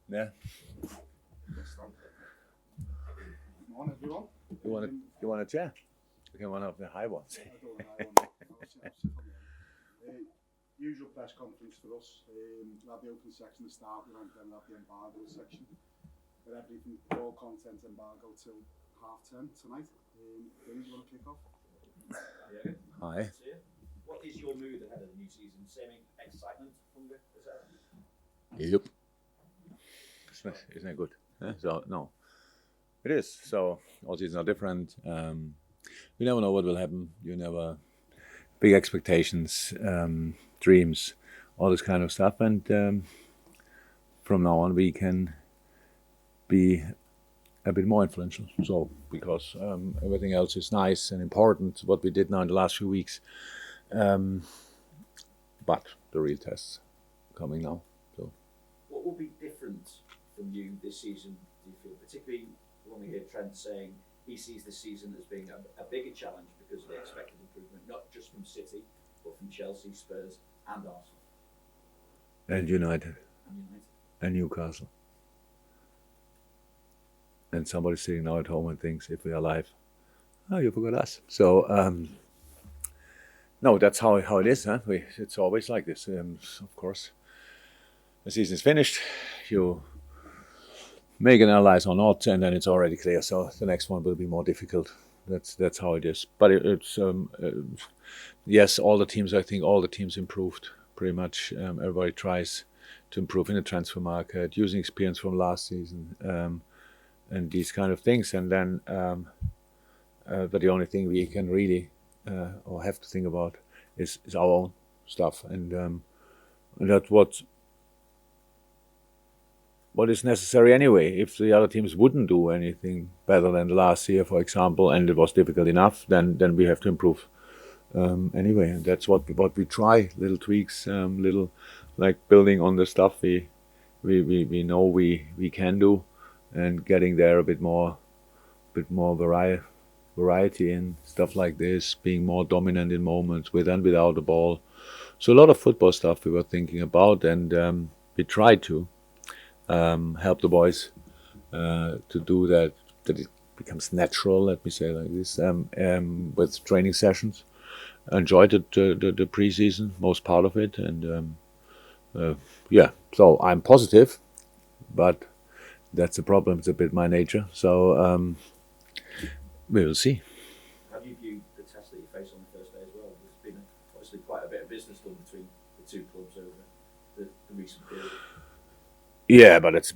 Yeah. Morning, everyone. You want a chair? You can one of the high ones. I don't know. I'll sit on the end. Usual press conference for us. We'll have the open section to start with, and then we'll have the embargo section. But everything, all content embargo till 10:30 tonight. James, you want to kick off? Yeah. Hi. What is your mood ahead of the new season? Same excitement, hunger as ever? Yep. Isn't it good? So no, it is. So all seasons are different. You never know what will happen. You never big expectations, dreams, all this kind of stuff. And from now on, we can be a bit more influential. So because everything else is nice and important, what we did now in the last few weeks. But the real tests coming now. So what will be different from you this season, do you feel? Particularly when we hear Trent saying he sees this season as being a bigger challenge because of the expected improvement, not just from City, but from Chelsea, Spurs and Arsenal. And United. And Newcastle. And somebody sitting now at home and thinks, if we are alive, oh, you forgot us. So, no, that's how it is. Huh? It's always like this. Of course, the season is finished. You make an analyze or not, and then it's already clear. So the next one will be more difficult. That's how it is. But it's yes, all the teams. I think all the teams improved pretty much. Everybody tries to improve in the transfer market, using experience from last season, and these kind of things. And then, but the only thing we can really or have to think about is our own stuff, and that's what is necessary anyway. If the other teams wouldn't do anything better than the last year, for example, and it was difficult enough, then we have to improve anyway. And that's what we try. Little tweaks, little like building on the stuff we know we can do, and getting there a bit more variety and stuff like this, being more dominant in moments with and without the ball. So a lot of football stuff we were thinking about, and we tried to help the boys to do that it becomes natural, let me say like this, with training sessions. Enjoyed the pre-season, most part of it, and yeah, so I'm positive, but that's the problem. It's a bit my nature, so we will see. Have you viewed the test that you faced on the first day as well? There's been obviously quite a bit of business done between the two clubs over the recent period. Yeah, but it's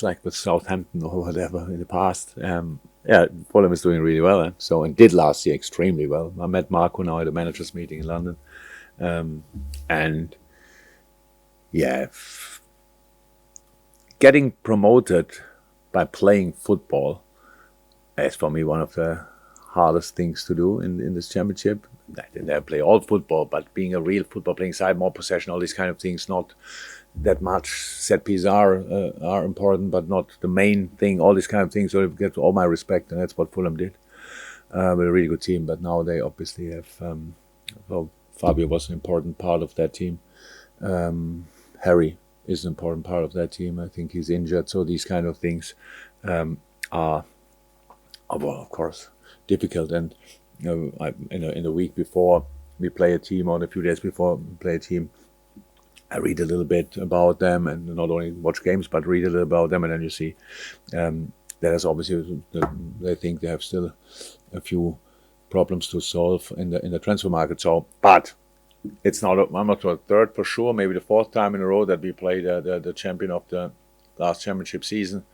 like with Southampton or whatever in the past. Yeah, Fulham is doing really well, so, and did last year extremely well. I met Marco now at a managers meeting in London, and yeah, getting promoted by playing football is for me one of the hardest things to do in this championship. I didn't play all football, but being a real football playing side, more possession, all these kind of things, not that much. Set pieces are important, but not the main thing. All these kind of things. So it gets all my respect, and that's what Fulham did. With a really good team, but now they obviously have. Well, Fabio was an important part of that team. Harry is an important part of that team. I think he's injured, so these kind of things are, well, of course, difficult. And in the week before we play a team, or a few days before we play a team, I read a little bit about them, and not only watch games, but read a little about them, and then you see that is obviously they think they have still a few problems to solve in the transfer market. So, but it's not. I'm not sure, third for sure, maybe the fourth time in a row that we play the champion of the last championship season,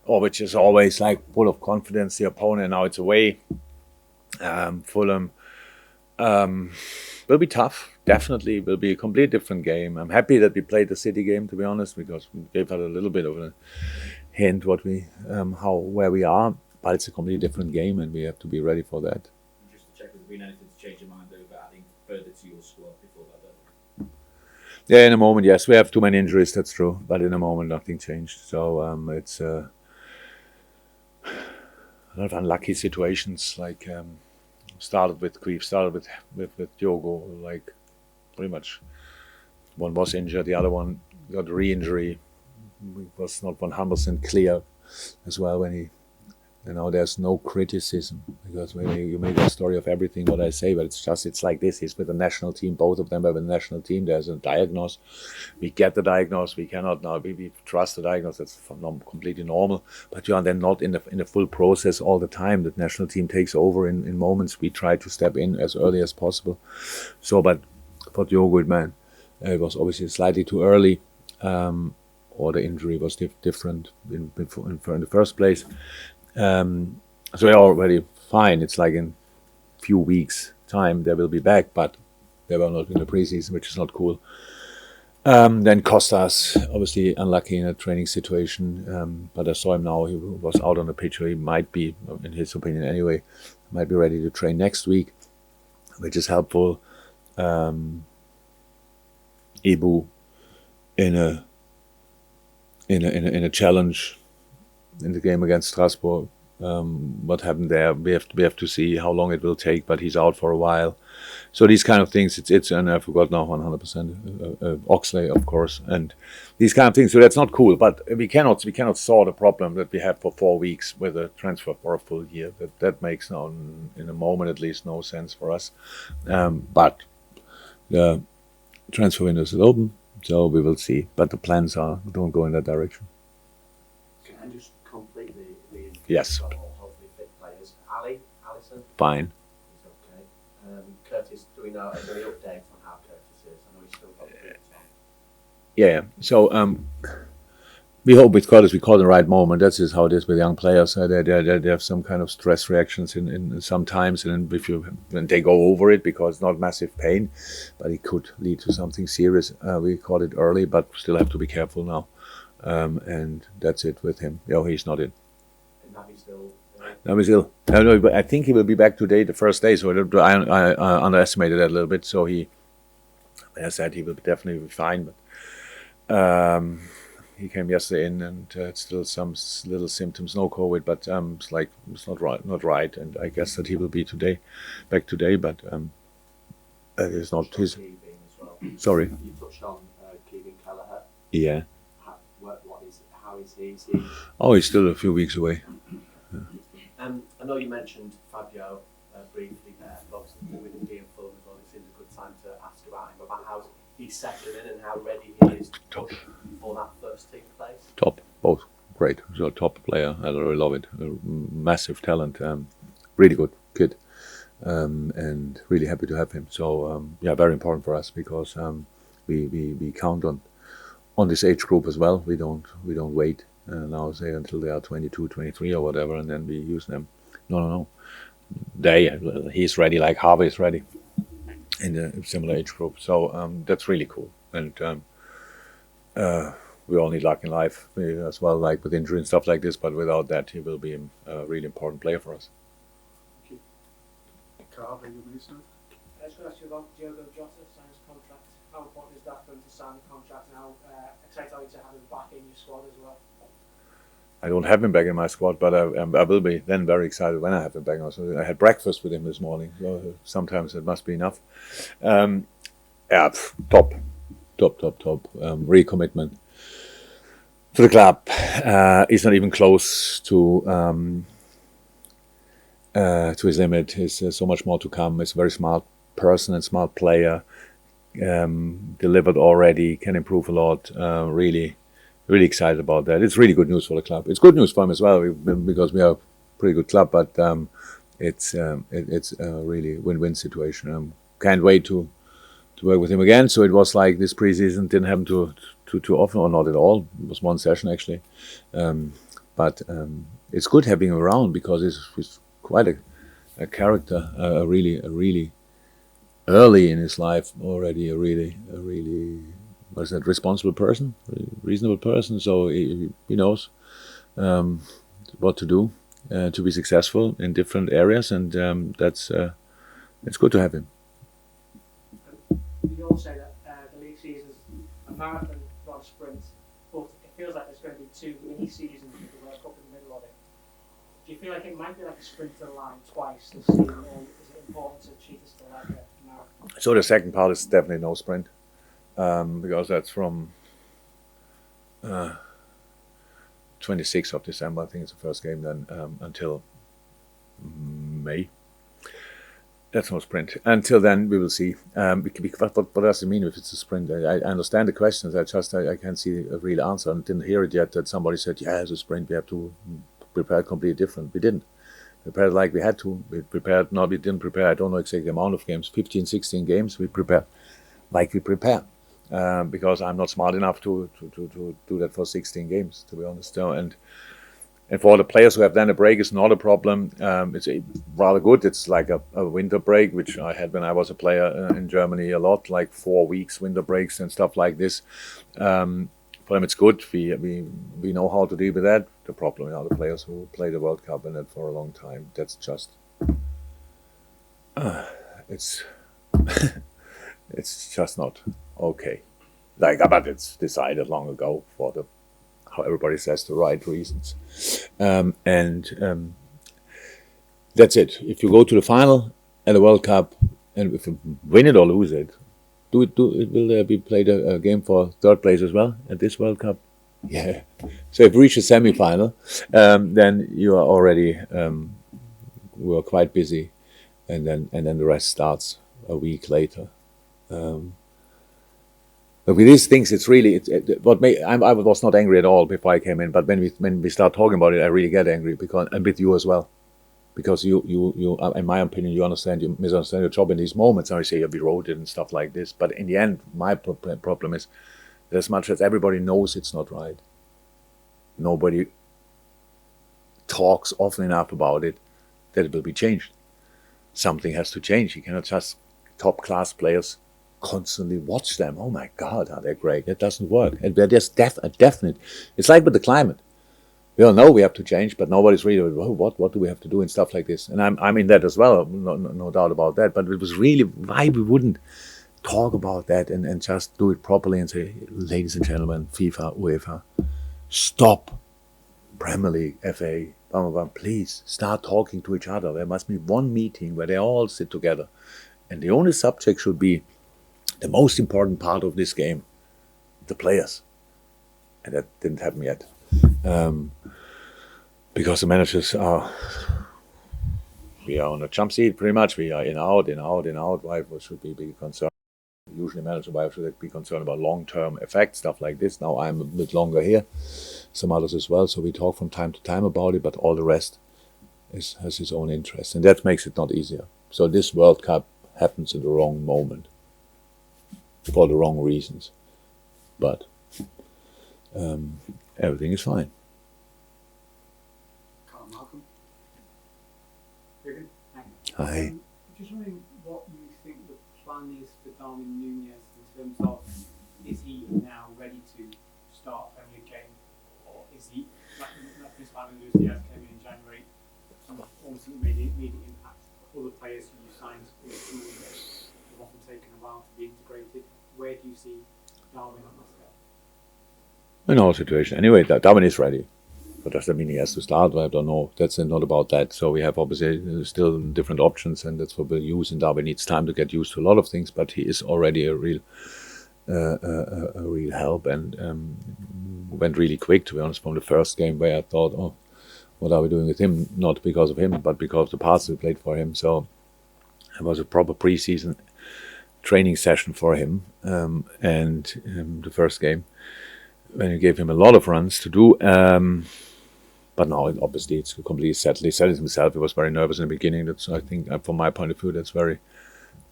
or which is always like full of confidence. The opponent, now it's away. Fulham will be tough. Definitely will be a completely different game. I'm happy that we played the City game, to be honest, because we gave out a little bit of a hint where we are. But it's a completely different game, and we have to be ready for that. Just to check, has there been anything to change your mind over adding further to your squad before that deadline? Yeah, in a moment, yes, we have too many injuries. That's true, but in a moment, nothing changed. So it's a lot of unlucky situations. Like started with Diogo, like pretty much one was injured, the other one got re-injury, was not 100% clear as well when he. There's no criticism because when you make a story of everything what I say, but it's like this. He's with the national team. Both of them are with the national team. There's a diagnosis. We get the diagnosis. We cannot now. We trust the diagnosis. That's completely normal. But you are then not in the full process all the time. The national team takes over in moments. We try to step in as early as possible. So, but for Diogo, man, it was obviously slightly too early, or the injury was different in the first place. So they're already fine. It's like in a few weeks' time they will be back, but they were not in the preseason, which is not cool. Then Costas, obviously unlucky in a training situation, but I saw him now. He was out on the pitch. So he might be, in his opinion anyway, might be ready to train next week, which is helpful. Ibu in a challenge in the game against Strasbourg. What happened there? We have to see how long it will take. But he's out for a while. So these kind of things. It's and I forgot now 100%. Oxley, of course, and these kind of things. So that's not cool. But we cannot solve the problem that we have for 4 weeks with a transfer for a full year. That makes now in a moment at least no sense for us. But the transfer window is open, so we will see. But the plans don't go in that direction. And just completely the yes. Hopefully fit players. Allison. Fine. He's okay. Curtis, do we know any update on how Curtis is? I know he's still got the boots on. Yeah. So we hope with Curtis we call the right moment. That's just how it is with young players. They have some kind of stress reactions in sometimes, and when they go over it because it's not massive pain, but it could lead to something serious. We caught it early, but still have to be careful now. And that's it with him. He's not in. And Navi still? Navi's ill. No, but I think he will be back today, the first day. So I underestimated that a little bit. So as I said, he will definitely be fine. But he came yesterday in, and still some little symptoms. No COVID, but it's not right. And I guess that he will be back today. But that is not his. Well. Sorry. You touched on Craven Cottage. Yeah. How is he? Oh, he's still a few weeks away. I know you mentioned Fabio briefly there, but obviously with him being Fulham as well, it seems a good time to ask about him, about how he's settling in and how ready he is to push for that first team place. Top, both great. So top player, I really love it. Massive talent, really good kid, and really happy to have him. So very important for us because we count on this age group as well. We don't wait now say until they are 22, 23 or whatever, and then we use them. No. He's ready like Harvey is ready in a similar age group. So that's really cool. And we all need luck in life as well, like with injury and stuff like this. But without that, he will be a really important player for us. Thank you. Carl, are you with me, I was going to ask you about Diogo Jota signing his contract. How important is that for him to sign the contract, and how excited are you to have him back in your squad as well? I don't have him back in my squad, but I will be then very excited when I have him back. Also, I had breakfast with him this morning, so sometimes it must be enough. Top. Recommitment to the club. He's not even close to his limit. There's so much more to come. He's a very smart person and smart player. Delivered already, can improve a lot. Really excited about that. It's really good news for the club. It's good news for him as well because we are a pretty good club. But it's a really win-win situation. Can't wait to work with him again. So it was like this preseason didn't happen too often, or not at all. It was one session actually. But it's good having him around because he's quite a character. A really early in his life already. A really responsible person, reasonable person. So he knows what to do to be successful in different areas, and it's good to have him. You all say that the league season is a marathon, not a sprint, but it feels like there's going to be 2 mini seasons with the World Cup in the middle of it. Do you feel like it might be like a sprint to the line twice this season, or is it important to treat this like a marathon? So the second part is definitely no sprint. Because that's from 26th of December, I think it's the first game then, until May. That's no sprint. Until then, we will see. What does it mean if it's a sprint? I understand the questions. I can't see a real answer. I didn't hear it yet that somebody said, yeah, it's a sprint. We have to prepare completely different. We didn't. We prepared like we had to. We didn't prepare. I don't know exactly the amount of games. 15, 16 games. We prepared like we prepare. Because I'm not smart enough to do that for 16 games, to be honest. And for the players who have done a break, it's not a problem. It's rather good. It's like a winter break, which I had when I was a player in Germany a lot, like 4 weeks winter breaks and stuff like this. For them, it's good. We know how to deal with that. The problem are the players who play the World Cup and that for a long time. That's just it's it's just not okay. But it's decided long ago for how everybody says the right reasons. That's it. If you go to the final at the World Cup, and if you win it or lose it, will there be played a game for third place as well at this World Cup? Yeah. So if you reach a semi-final, then you are already we are quite busy, and then the rest starts a week later. But with these things, it's really I was not angry at all before I came in, but when we start talking about it, I really get angry and with you as well, because you in my opinion, you misunderstand your job in these moments. And I say you wrote it and stuff like this, but in the end, my problem is that as much as everybody knows it's not right, nobody talks often enough about it that it will be changed. Something has to change. You cannot just top class players constantly watch them. Oh my God, are they great? That doesn't work. And there's definite. It's like with the climate. We all know we have to change, but nobody's really, what do we have to do and stuff like this. And I'm in that as well, no doubt about that. But it was really why we wouldn't talk about that and just do it properly and say, ladies and gentlemen, FIFA, UEFA, stop. Premier League, FA, blah, blah, blah, please start talking to each other. There must be one meeting where they all sit together. And the only subject should be the most important part of this game, the players. And that didn't happen yet. Because the managers we are on a jump seat pretty much. We are in, out. Why should we be concerned? Usually manager, why should they be concerned about long-term effects, stuff like this? Now I'm a bit longer here, some others as well. So we talk from time to time about it, but all the rest has its own interest. And that makes it not easier. So this World Cup happens at the wrong moment. For the wrong reasons, but everything is fine. Malcolm. Jurgen, Hi. just wondering what you think the plan is for Darwin Nunez in terms of, is he now ready to start a Premier League game, or is he like Prince Luis Diaz came in January and almost made an immediate impact? Other players who you signed in the team have often taken a while to be integrated. Where do you see Darwin on this scale? In our situation, anyway, Darwin is ready. But does that mean he has to start? I don't know. That's not about that. So we have obviously still different options, and that's what we'll use. And Darwin needs time to get used to a lot of things, but he is already a real help, and went really quick, to be honest, from the first game where I thought, oh, what are we doing with him? Not because of him, but because of the parts we played for him. So it was a proper pre-season training session for him, and the first game when he gave him a lot of runs to do, but now obviously it's completely settled. He said it himself. He was very nervous in the beginning. That's, I think, from my point of view, that's very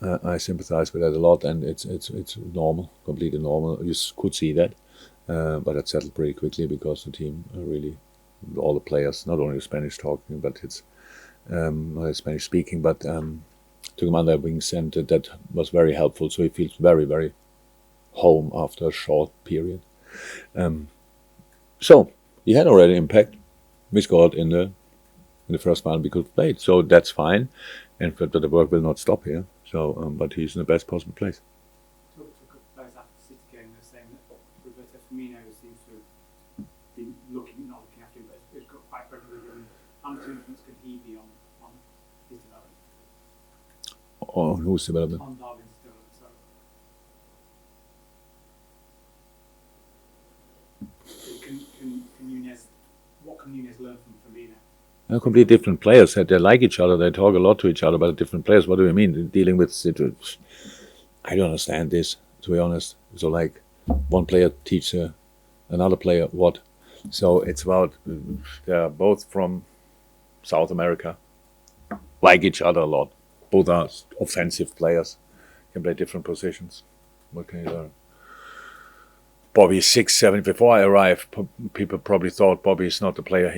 I sympathize with that a lot, and it's normal, completely normal. You could see that, but it settled pretty quickly because the team really, all the players, not only Spanish talking, but it's not Spanish speaking, but took him under their wings, and that was very helpful. So he feels very, very home after a short period. So he had already impact. We scored in the first final we could play, so that's fine. And but the work will not stop here. So, but he's in the best possible place. Talk to a couple of players after the City game. They're saying that Roberto Firmino seems to have been not looking after him, but he's got quite regularly with him. How much influence could he be on his development? On whose development? On Darwin's development. So can Nunez can Nunez learn from Firmino? They're completely different players. They like each other. They talk a lot to each other, but different players. What do you mean? Dealing with situations. I don't understand this, to be honest. So like, one player teaches another player what. So it's about they're both from South America, like each other a lot. Both are offensive players, can play different positions. What can you learn? Bobby is 6'7". Before I arrived, people probably thought Bobby is not the player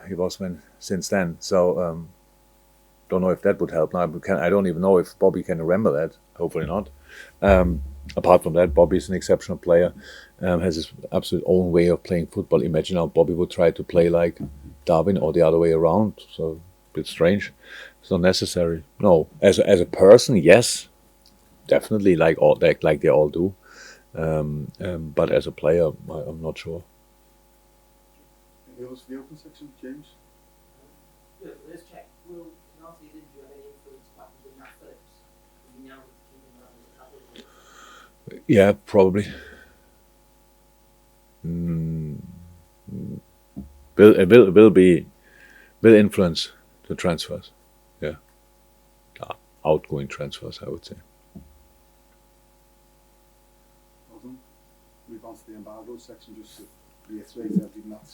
he was since then. So don't know if that would help. Now I don't even know if Bobby can remember that. Hopefully not. Apart from that, Bobby is an exceptional player. Has his absolute own way of playing football. Imagine how Bobby would try to play like Darwin or the other way around. So a bit strange. It's not necessary. No, as a person, yes, definitely like they all do. But as a player, I'm not sure. Anything else for the open section, James? Yeah, let's check. Will Canarte's injury have any influence back with Matt Phillips? Will he now keep him around as a captain? Yeah, probably. Will influence the transfers. Yeah, outgoing transfers, I would say. Well done. Move on to the embargo section, just to reiterate everything that's